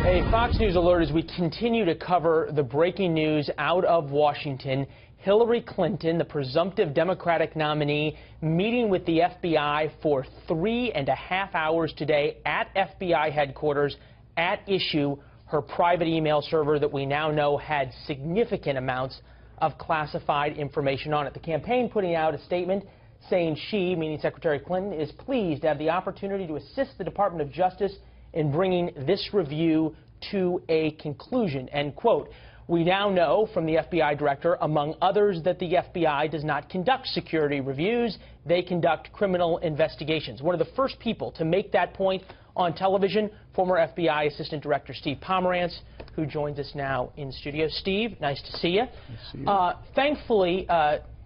A Fox News alert as we continue to cover the breaking news out of Washington. Hillary Clinton, the presumptive Democratic nominee, meeting with the FBI for 3.5 hours today at FBI headquarters. At issue, her private email server that we now know had significant amounts of classified information on it. The campaign putting out a statement saying she, meaning Secretary Clinton, is pleased to have the opportunity to assist the Department of Justice in bringing this review to a conclusion, end quote. We now know from the FBI director, among others, that the FBI does not conduct security reviews. They conduct criminal investigations. One of the first people to make that point on television, former FBI Assistant Director Steve Pomerantz, who joins us now in studio. Steve, nice to see you. Nice to see you. Thankfully,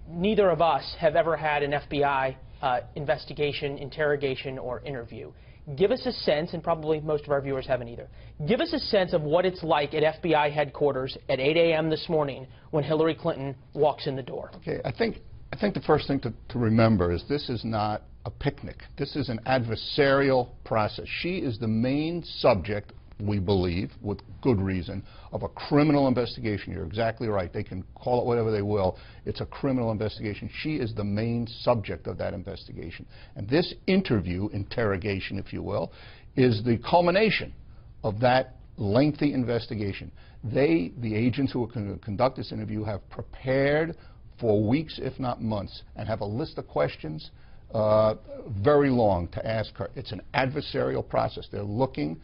neither of us have ever had an FBI investigation, interrogation, or interview. Give us a sense, and probably most of our viewers haven't either, give us a sense of what it's like at FBI headquarters at 8 a.m. this morning when Hillary Clinton walks in the door. Okay, I think the first thing to remember is this is not a picnic. This is an adversarial process. She is the main subject, we believe, with good reason, of a criminal investigation. You're exactly right. They can call it whatever they will. It's a criminal investigation. She is the main subject of that investigation. And this interview, interrogation, if you will, is the culmination of that lengthy investigation. They, the agents who are going to conduct this interview, have prepared for weeks, if not months, and have a list of questions very long to ask her. It's an adversarial process. They're looking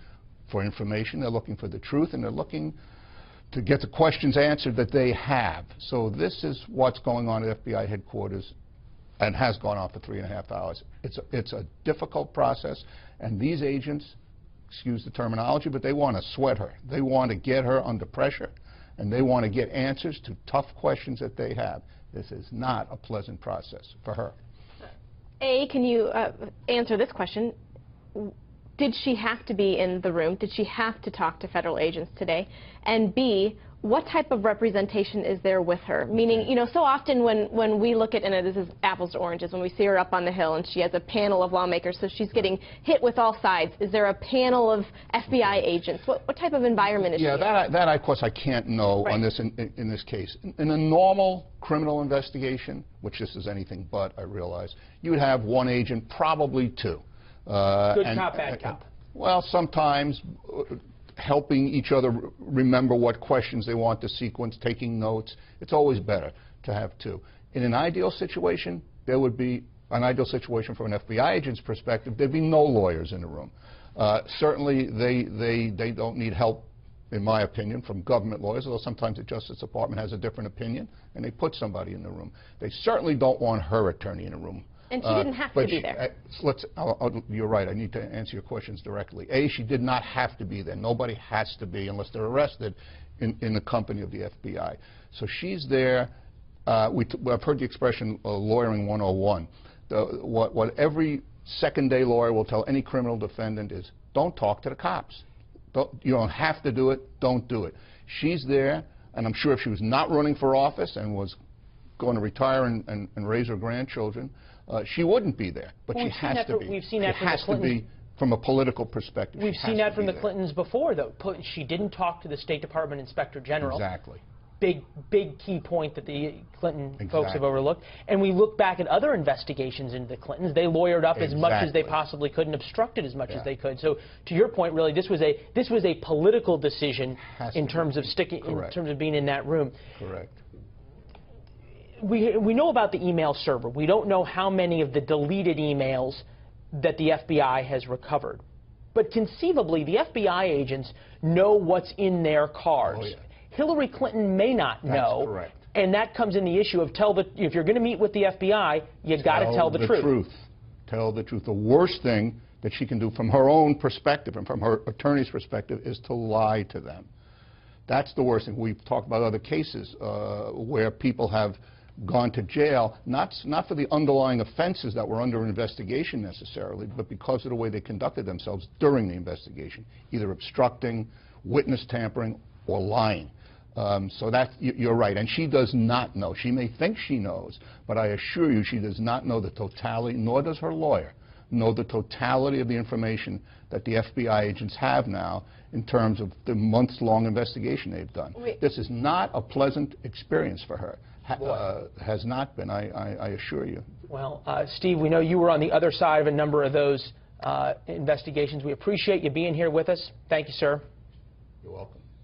for information, they're looking for the truth, and they're looking to get the questions answered that they have. So this is what's going on at FBI headquarters and has gone on for 3.5 hours. It's a difficult process, and these agents, excuse the terminology, but they want to sweat her. They want to get her under pressure, and they want to get answers to tough questions that they have. This is not a pleasant process for her. A, can you answer this question? Did she have to be in the room? Did she have to talk to federal agents today? And B, what type of representation is there with her? Meaning, you know, so often when we look at, and this is apples to oranges, when we see her up on the Hill and she has a panel of lawmakers, so she's getting hit with all sides. Is there a panel of FBI agents? What type of environment is she in? That, of course, I can't know on this in this case. In a normal criminal investigation, which this is anything but, I realize, you would have one agent, probably two. Good cop, bad cop. Well, sometimes helping each other remember what questions they want to sequence, taking notes. It's always better to have two. In an ideal situation, there would be an ideal situation from an FBI agent's perspective. There'd be no lawyers in the room. Certainly, they don't need help, in my opinion, from government lawyers, although sometimes the Justice Department has a different opinion, and they put somebody in the room. They certainly don't want her attorney in the room. And she didn't have to be there. You're right. I need to answer your questions directly. A, she did not have to be there. Nobody has to be unless they're arrested in the company of the FBI. So she's there. I've heard the expression lawyering 101. What every second-day lawyer will tell any criminal defendant is, don't talk to the cops. You don't have to do it. Don't do it. She's there, and I'm sure if she was not running for office and was going to retire and raise her grandchildren, she wouldn't be there, but she has to be. We've seen that from the Clintons. She has to be from a political perspective. We've seen that from the Clintons before, though. She didn't talk to the State Department Inspector General. Exactly. Big key point that the Clinton folks have overlooked. And we look back at other investigations into the Clintons. They lawyered up as much as they possibly could and obstructed as much as they could. So, to your point, really, this was a political decision in terms of being in that room. Correct. We know about the email server. We don't know how many of the deleted emails that the FBI has recovered. But conceivably, the FBI agents know what's in their cars. Oh, yeah. Hillary Clinton may not know. That's correct. And that comes in the issue of if you're going to meet with the FBI, you got to tell the truth. Tell the truth. The worst thing that she can do from her own perspective and from her attorney's perspective is to lie to them. That's the worst thing. We've talked about other cases where people have gone to jail, not for the underlying offenses that were under investigation necessarily, but because of the way they conducted themselves during the investigation, either obstructing, witness tampering, or lying. So you're right, and she does not know. She may think she knows, but I assure you she does not know the totality, nor does her lawyer know the totality of the information that the FBI agents have now in terms of the months-long investigation they've done. This is not a pleasant experience for her. Has not been, I assure you. Well, Steve, we know you were on the other side of a number of those investigations. We appreciate you being here with us. Thank you, sir. You're welcome.